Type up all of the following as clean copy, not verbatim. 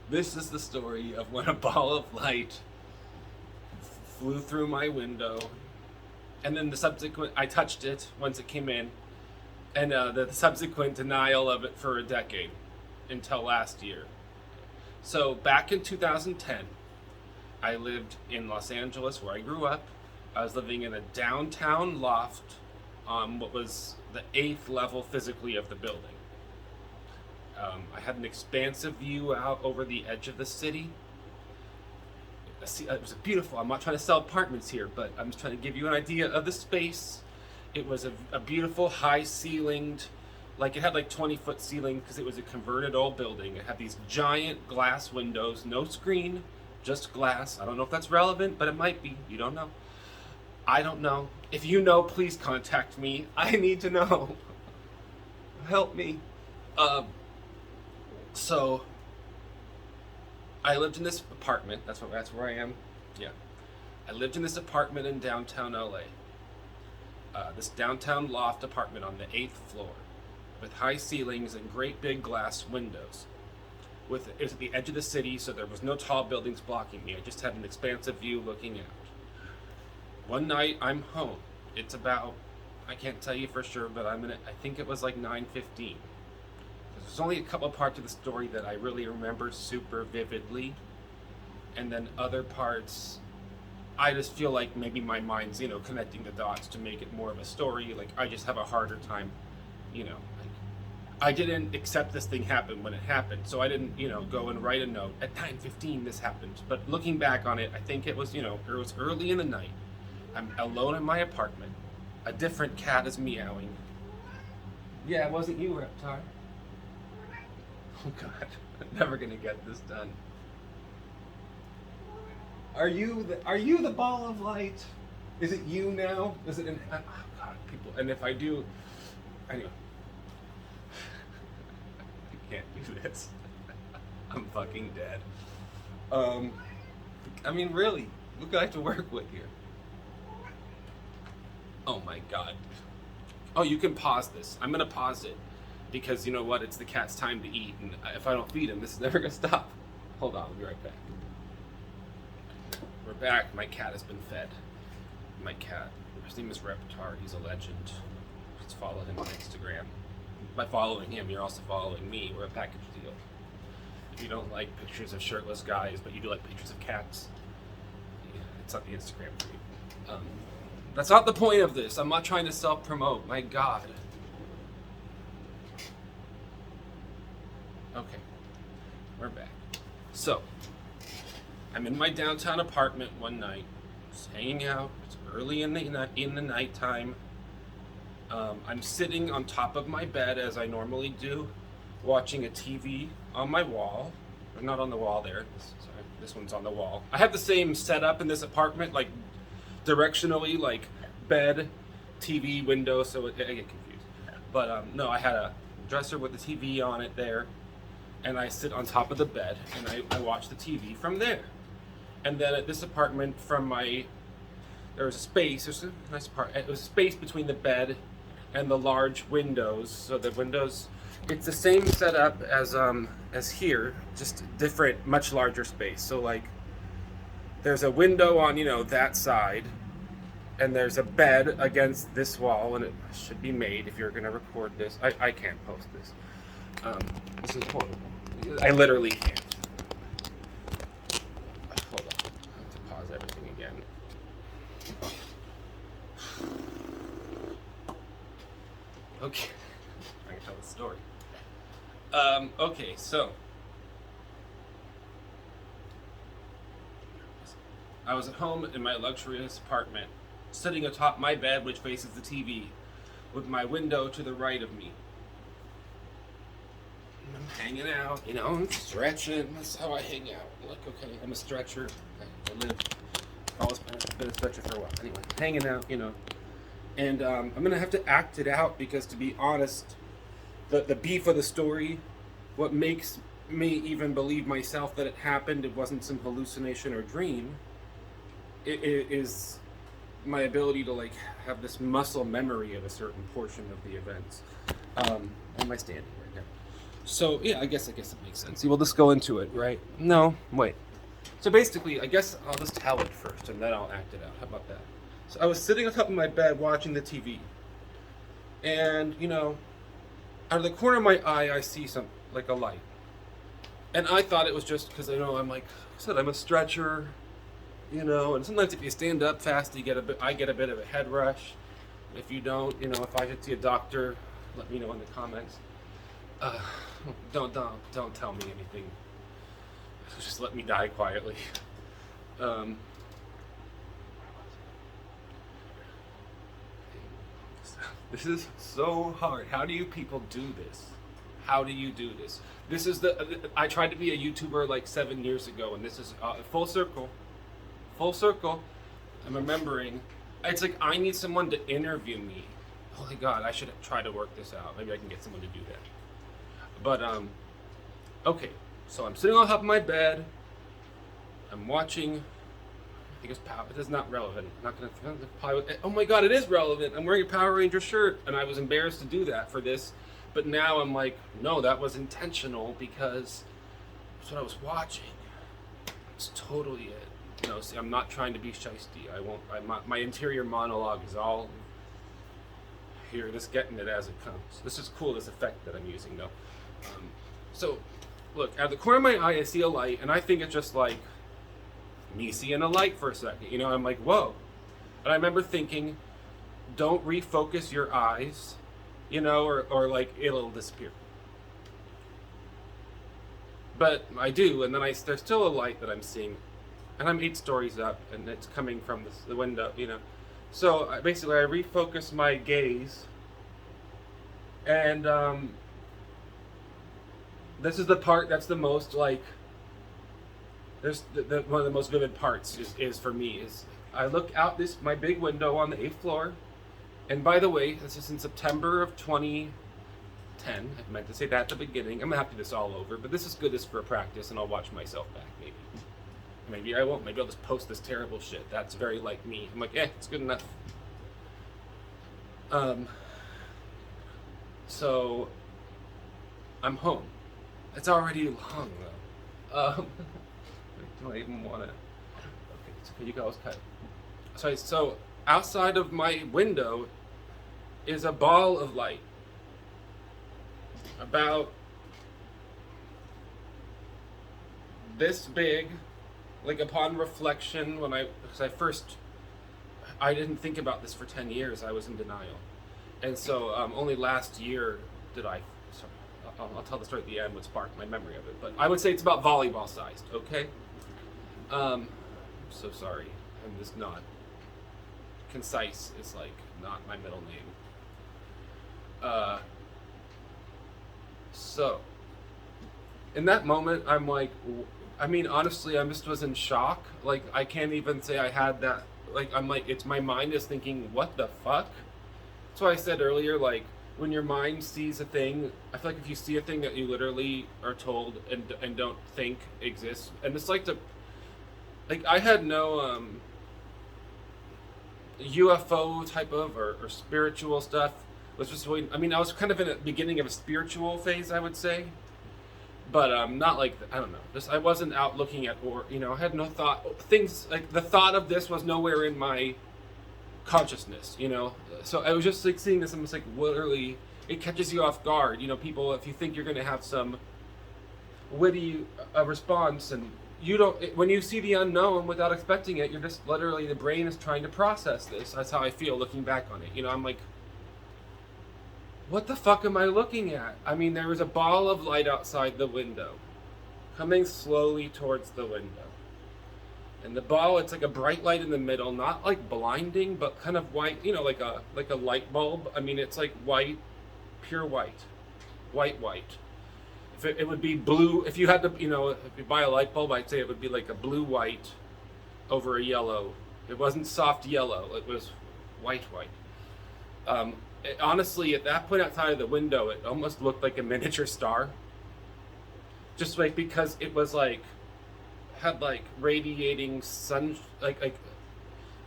This is the story of when a ball of light flew through my window, and then the subsequent, I touched it once it came in, and the subsequent denial of it for a decade until last year. So back in 2010, I lived in Los Angeles where I grew up. I was living in a downtown loft on what was the 8th level physically of the building. I had an expansive view out over the edge of the city. It was beautiful. I'm not trying to sell apartments here, but I'm just trying to give you an idea of the space. It was a beautiful high ceilinged, like it had like 20-foot ceiling because it was a converted old building. It had these giant glass windows, no screen, just glass. I don't know if that's relevant, but it might be. You don't know. I don't know. If you know, please contact me. I need to know. Help me. So I lived in this apartment. That's where I am. Yeah. I lived in this apartment in downtown LA. This downtown loft apartment on the 8th floor with high ceilings and great big glass windows. It was at the edge of the city, so there was no tall buildings blocking me. I just had an expansive view looking out. One night I'm home. It's about, I can't tell you for sure, but I think it was like 9:15. There's only a couple parts of the story that I really remember super vividly, and then other parts I just feel like maybe my mind's, connecting the dots to make it more of a story. Like I just have a harder time, like, I didn't accept this thing happened when it happened, so I didn't, go and write a note at 9:15 this happened. But looking back on it, I think it was, it was early in the night. I'm alone in my apartment. A different cat is meowing. Yeah, it wasn't you, Reptar. Oh God, I'm never gonna get this done. Are you the ball of light? Is it you now? Is it oh God, people? And if I do, anyway, I can't do this. I'm fucking dead. I mean, really, look what I have to work with here. Oh my God. Oh, you can pause this. I'm gonna pause it because you know what? It's the cat's time to eat, and if I don't feed him, this is never gonna stop. Hold on, I'll be right back. We're back. My cat has been fed. My cat, his name is Reptar. He's a legend. Let's follow him on Instagram. By following him, you're also following me. We're a package deal. If you don't like pictures of shirtless guys, but you do like pictures of cats, yeah, it's on the Instagram for you. That's not the point of this. I'm not trying to self-promote. My God. Okay, we're back. So, I'm in my downtown apartment one night, just hanging out. It's early in the nighttime. I'm sitting on top of my bed as I normally do, watching a TV on my wall. Or not on the wall there. This one's on the wall. I have the same setup in this apartment, like directionally, like bed, TV, window, so I get confused. But no, I had a dresser with the TV on it there, and I sit on top of the bed, and I watch the TV from there. And then at this apartment, there was a space, there's a nice part, it was a space between the bed and the large windows, so the windows, it's the same setup as here, just different, much larger space. So like, there's a window on, that side, and there's a bed against this wall, and it should be made if you're gonna record this. I can't post this. This is horrible. I literally can't. Hold on, I have to pause everything again. Okay, I can tell the story. Okay, so I was at home in my luxurious apartment, sitting atop my bed, which faces the TV, with my window to the right of me. And I'm hanging out, I'm stretching. That's how I hang out. Look, okay, I'm a stretcher. I've been a stretcher for a while. Anyway, hanging out, And I'm going to have to act it out because, to be honest, the beef of the story, what makes me even believe myself that it happened, it wasn't some hallucination or dream, it is my ability to like have this muscle memory of a certain portion of the events. Am I standing right now? So yeah, I guess it makes sense. We'll just go into it, right? No, wait. So basically, I guess I'll just tell it first, and then I'll act it out. How about that? So I was sitting on top of my bed watching the TV, and out of the corner of my eye, I see some like a light, and I thought it was just because I'm like I said, I'm a stretcher, and sometimes if you stand up fast, I get a bit of a head rush. If you don't, if I should see a doctor, let me know in the comments. Uh, don't tell me anything. Just let me die quietly. This is so hard. How do you people do this? How do you do this? This is I tried to be a YouTuber like 7 years ago, and this is full circle. Full circle. I'm remembering. It's like I need someone to interview me. Holy God, I should try to work this out. Maybe I can get someone to do that. But okay. So I'm sitting on top of my bed. I'm watching. I think it's Power. It is not relevant. I'm not gonna. Oh my God, it is relevant. I'm wearing a Power Ranger shirt, and I was embarrassed to do that for this. But now I'm like, no, that was intentional because that's what I was watching. It's totally it. See, I'm not trying to be shiesty. I won't. My interior monologue is all here, just getting it as it comes. This is cool. This effect that I'm using, though. So, look, out of the corner of my eye, I see a light, and I think it's just like me seeing a light for a second. I'm like, whoa. And I remember thinking, don't refocus your eyes, or like it'll disappear. But I do, and then there's still a light that I'm seeing, and I'm 8 stories up, and it's coming from the window, So basically, I refocus my gaze, and this is the part that's the most like. There's one of the most vivid parts is for me is I look out my big window on the 8th floor, and by the way, this is in September of 2010. I meant to say that at the beginning. I'm gonna have to do this all over, but this is good for a practice, and I'll watch myself back maybe I won't. Maybe I'll just post this terrible shit. That's very like me. I'm like, it's good enough. So I'm home. It's already long though. Do I even want to? Okay, you guys cut. So outside of my window is a ball of light. About this big, like upon reflection, I didn't think about this for 10 years. I was in denial. And so only last year did I, sorry, I'll tell the story at the end, what sparked my memory of it. But I would say it's about volleyball sized, okay? I'm so sorry. I'm just not concise. It's like not my middle name. So in that moment, I'm like, honestly, I just was in shock. Like, I can't even say I had that. Like, I'm like, my mind is thinking, what the fuck? That's why I said earlier, like, when your mind sees a thing, I feel like if you see a thing that you literally are told and don't think exists, and it's like I had no UFO type of or spiritual stuff. Was just really, I was kind of in the beginning of a spiritual phase, I would say, but not like, I don't know. Just I wasn't out looking at I had no thought. Things like the thought of this was nowhere in my consciousness, So I was just like seeing this, and it's like literally it catches you off guard. People, if you think you're going to have some witty response, and you don't, when you see the unknown without expecting it, you're just literally, the brain is trying to process this. That's how I feel looking back on it. I'm like, what the fuck am I looking at? There was a ball of light outside the window, coming slowly towards the window. And the ball, it's like a bright light in the middle, not like blinding, but kind of white, like a light bulb. It's like white, pure white. White. If it would be blue, if you had to, if you buy a light bulb, I'd say it would be like a blue-white over a yellow. It wasn't soft yellow, it was white. Honestly, at that point outside of the window, it almost looked like a miniature star. Just like because it was like, had like radiating sun, like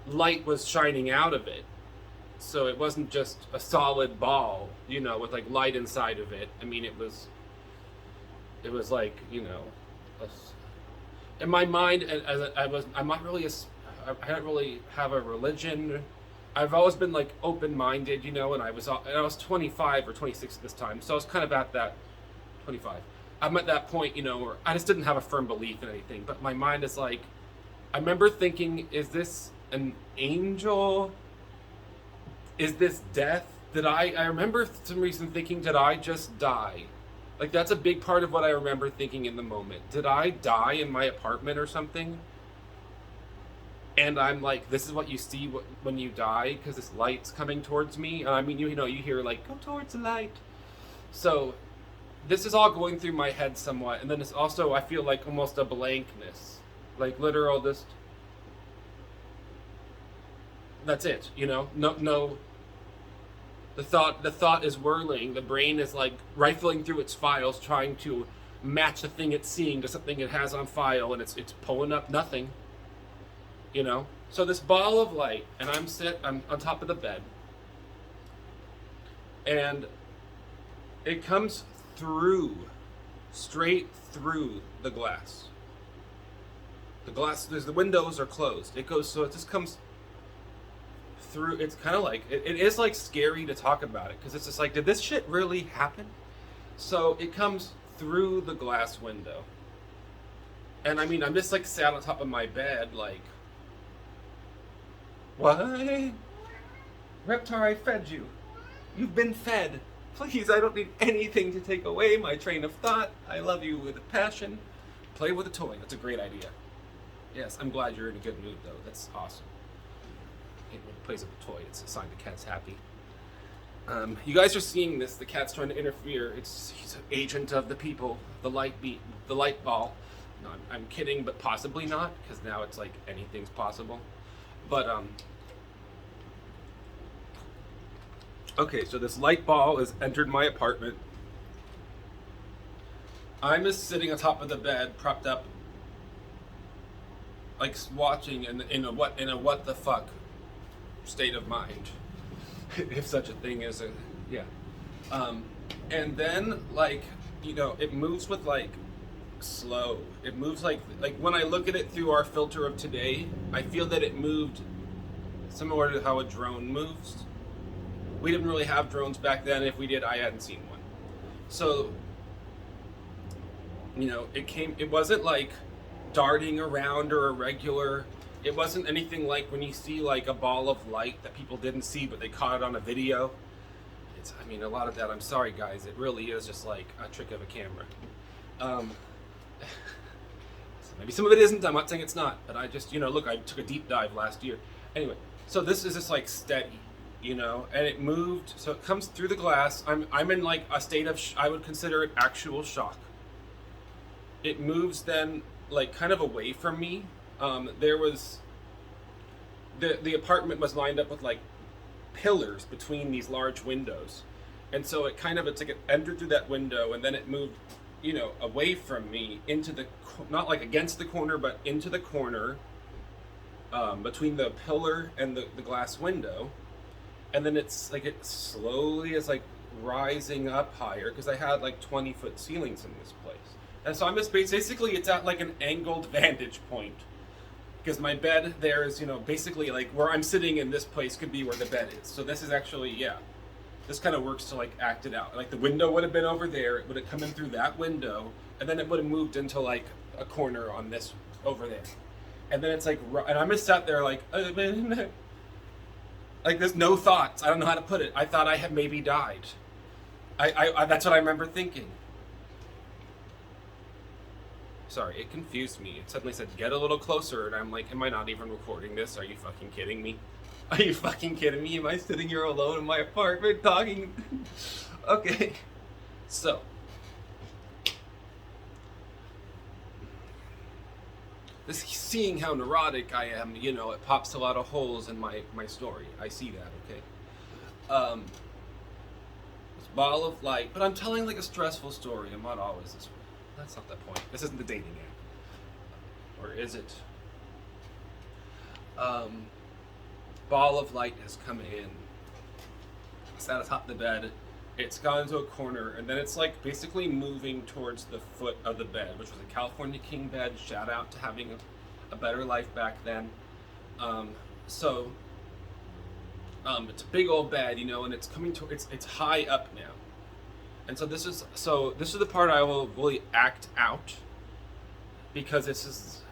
light was shining out of it. So it wasn't just a solid ball, with like light inside of it. It was It was like, in my mind, I'm not really I don't really have a religion. I've always been like open-minded, and I was 25 or 26 at this time, so I was kind of at that 25. I'm at that point, where I just didn't have a firm belief in anything, but my mind is like, I remember thinking, is this an angel? Is this death? I remember for some reason thinking, did I just die? Like, that's a big part of what I remember thinking in the moment. Did I die in my apartment or something? And I'm like, this is what you see when you die, because this light's coming towards me. And I mean, you hear like, go towards the light. So this is all going through my head somewhat. And then it's also, I feel like almost a blankness. Like literal just, that's it, no. The thought is whirling. The brain is like rifling through its files, trying to match the thing it's seeing to something it has on file, and it's pulling up nothing. So this ball of light, and I'm on top of the bed, and it comes straight through the glass. The windows are closed. It just comes through. It's kind of like, it is like scary to talk about it, because it's just like, did this shit really happen? So it comes through the glass window, and I mean, I'm just like sat on top of my bed like, what? Reptar, I fed you. You've been fed. Please, I don't need anything to take away my train of thought. I love you with a passion. Play with a toy. That's a great idea. Yes, I'm glad you're in a good mood, though. That's awesome. When it plays with a toy, it's a sign the cat's happy. You guys are seeing this. The cat's trying to interfere. He's an agent of the people. The light ball. No, I'm kidding, but possibly not, because now it's like anything's possible. But okay, so this light ball has entered my apartment. I'm just sitting on top of the bed, propped up, like watching in a what the fuck state of mind, if such a thing is a yeah. And then like it moves with like slow. It moves like when I look at it through our filter of today, I feel that it moved similar to how a drone moves. We didn't really have drones back then. If we did, I hadn't seen one. So it wasn't like darting around or irregular. It wasn't anything like when you see like a ball of light that people didn't see but they caught it on a video. A lot of that, I'm sorry guys, it really is just like a trick of a camera. Maybe some of it isn't, I'm not saying it's not, but I just, look, I took a deep dive last year. Anyway, so this is just like steady, and it moved, so it comes through the glass. I'm in like a state of, I would consider it actual shock. It moves then like kind of away from me. There was, the apartment was lined up with like pillars between these large windows. And so it's like it entered through that window and then it moved, away from me into not like against the corner, but into the corner, between the pillar and the glass window. And then it's like, it slowly is like rising up higher, because I had like 20-foot ceilings in this place. And so I'm just basically, it's at like an angled vantage point, because my bed there is, basically like where I'm sitting in this place could be where the bed is. So this is actually, this kind of works to like act it out. Like the window would have been over there, it would have come in through that window, and then it would have moved into like a corner on this over there. And then it's like, and I'm just sat there like, like there's no thoughts. I don't know how to put it. I thought I had maybe died. I that's what I remember thinking. Sorry, it confused me. It suddenly said, get a little closer, and I'm like, am I not even recording this? Are you fucking kidding me? Are you fucking kidding me? Am I sitting here alone in my apartment talking? Okay. So. Seeing how neurotic I am, it pops a lot of holes in my story. I see that, okay? This ball of light, but I'm telling like a stressful story. I'm not always this way. That's not the point. This isn't the dating app. Or is it? Ball of light has come in. I sat atop the bed, it's gone into a corner, and then it's like basically moving towards the foot of the bed, which was a California king bed. Shout out to having a better life back then. So it's a big old bed, you know, and it's coming to it's high up now. And so this is the part I will really act out, because this is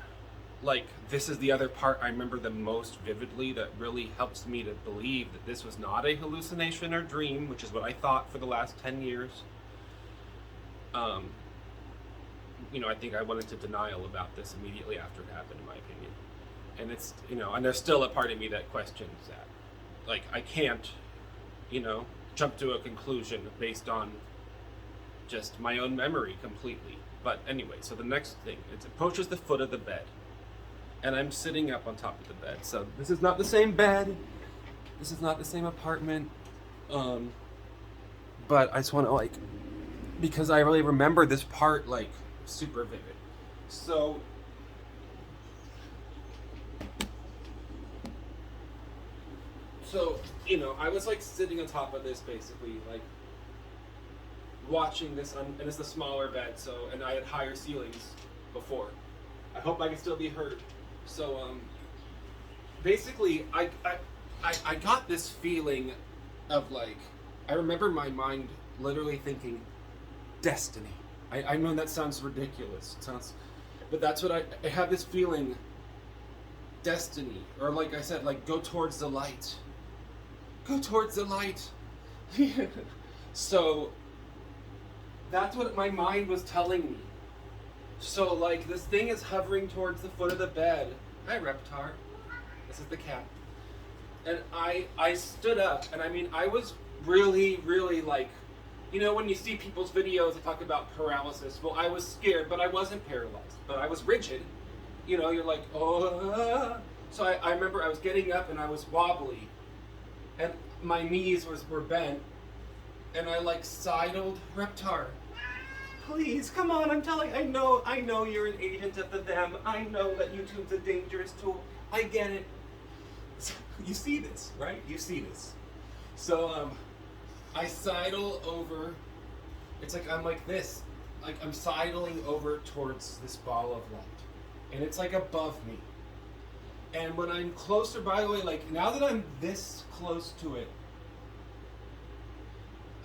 the other part I remember the most vividly, that really helps me to believe that this was not a hallucination or dream, which is what I thought for the last 10 years. You know, I think I went into denial about this immediately after it happened, in my opinion. And it's, you know, and there's still a part of me that questions that. Like, I can't, you know, jump to a conclusion based on just my own memory completely. But anyway, so the next thing, it approaches the foot of the bed. And I'm sitting up on top of the bed. So this is not the same bed. This is not the same apartment. But I just want to, like, because I really remember this part, like, super vivid. So you know, I was like sitting on top of this, basically, like watching this, and it's a smaller bed, so, and I had higher ceilings before. I hope I can still be heard. So basically, I got this feeling of, like, I remember my mind literally thinking, destiny. I know that sounds ridiculous. It sounds, but that's what I have this feeling, destiny, or like I said, like, go towards the light. Go towards the light. So that's what my mind was telling me. So, like, this thing is hovering towards the foot of the bed. Hi, Reptar. This is the cat. And I stood up, and I mean, I was really, really, like, you know, when you see people's videos that talk about paralysis, well, I was scared, but I wasn't paralyzed. But I was rigid. You know, you're like, oh. So I remember I was getting up, and I was wobbly. And my knees were bent. And I, like, sidled. Reptar, please, come on, I know you're an agent of the them. I know that YouTube's a dangerous tool. I get it. So, you see this, right? You see this. So, I sidle over. It's like I'm like this. Like, I'm sidling over towards this ball of light. And it's, like, above me. And when I'm closer, by the way, like, now that I'm this close to it,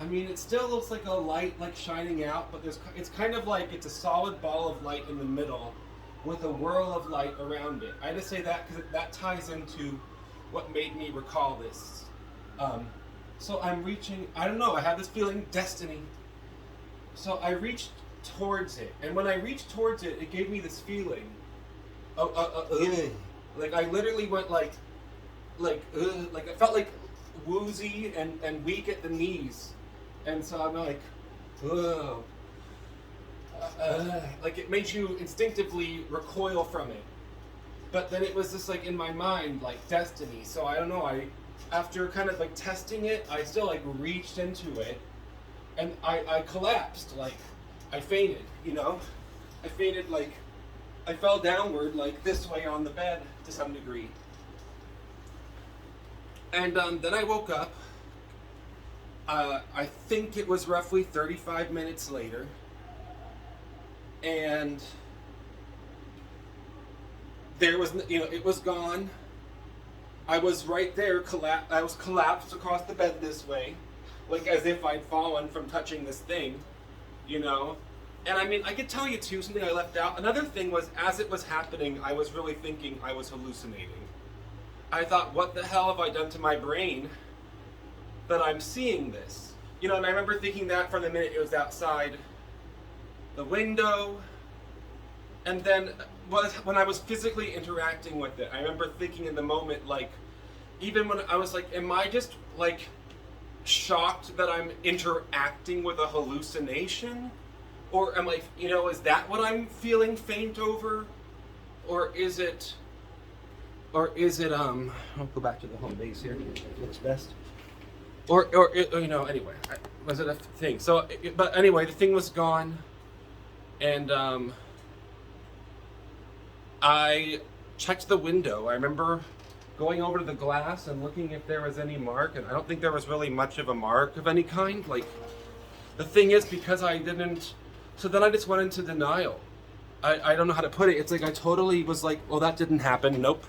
I mean, it still looks like a light, like, shining out, but it's kind of like it's a solid ball of light in the middle with a whirl of light around it. I just say that because that ties into what made me recall this. So I'm reaching, I don't know, I have this feeling, destiny. So I reached towards it, and when I reached towards it, it gave me this feeling. Like, I literally went like I felt like woozy and weak at the knees. And so I'm like, ugh. Like, it made you instinctively recoil from it. But then it was just, like, in my mind, like, destiny. So I don't know, after kind of, like, testing it, I still, like, reached into it. And I collapsed, like, I fainted, you know? I fainted, like, I fell downward, like, this way on the bed to some degree. And then I woke up. I think it was roughly 35 minutes later, and there was, you know, it was gone. I was right there, I was collapsed across the bed this way, like as if I'd fallen from touching this thing, you know. And I mean, I could tell you too, something I left out. Another thing was, as it was happening, I was really thinking I was hallucinating. I thought, what the hell have I done to my brain that I'm seeing this? You know, and I remember thinking that from the minute it was outside the window. And then when I was physically interacting with it, I remember thinking in the moment, like, even when I was like, am I just, like, shocked that I'm interacting with a hallucination? Or am I, you know, is that what I'm feeling faint over? Or is it, I'll go back to the home base here, it looks best. Or you know, anyway, was it a thing? So, but anyway, the thing was gone, and I checked the window. I remember going over to the glass and looking if there was any mark, and I don't think there was really much of a mark of any kind. Like, the thing is, because I didn't, so then I just went into denial. I don't know how to put it. It's like I totally was like, well, that didn't happen. Nope.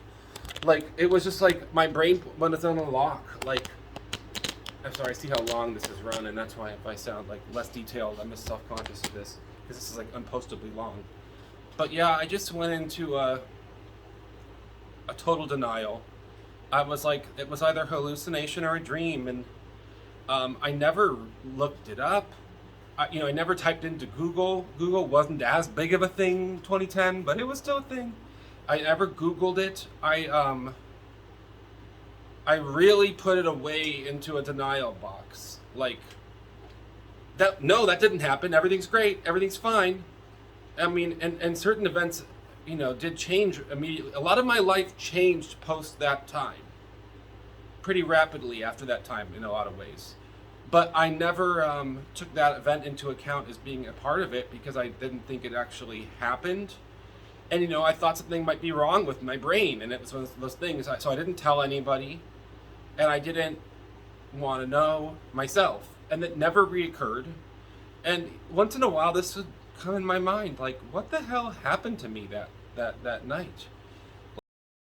Like, it was just like my brain when it's on a lock. Like, I'm sorry, I see how long this is run, and that's why if I sound like less detailed, I'm just self-conscious of this, because this is like unpostably long. But yeah, I just went into a total denial. I was like, it was either hallucination or a dream, and I never looked it up. I never typed into Google. Google wasn't as big of a thing 2010, but it was still a thing. I never Googled it. I really put it away into a denial box. Like, no, that didn't happen. Everything's great. Everything's fine. I mean, and certain events, did change immediately. A lot of my life changed post that time. Pretty rapidly after that time in a lot of ways. But I never took that event into account as being a part of it because I didn't think it actually happened. And, I thought something might be wrong with my brain. And it was one of those things. So I didn't tell anybody. And I didn't want to know myself. And it never reoccurred. And once in a while, this would come in my mind. Like, what the hell happened to me that night?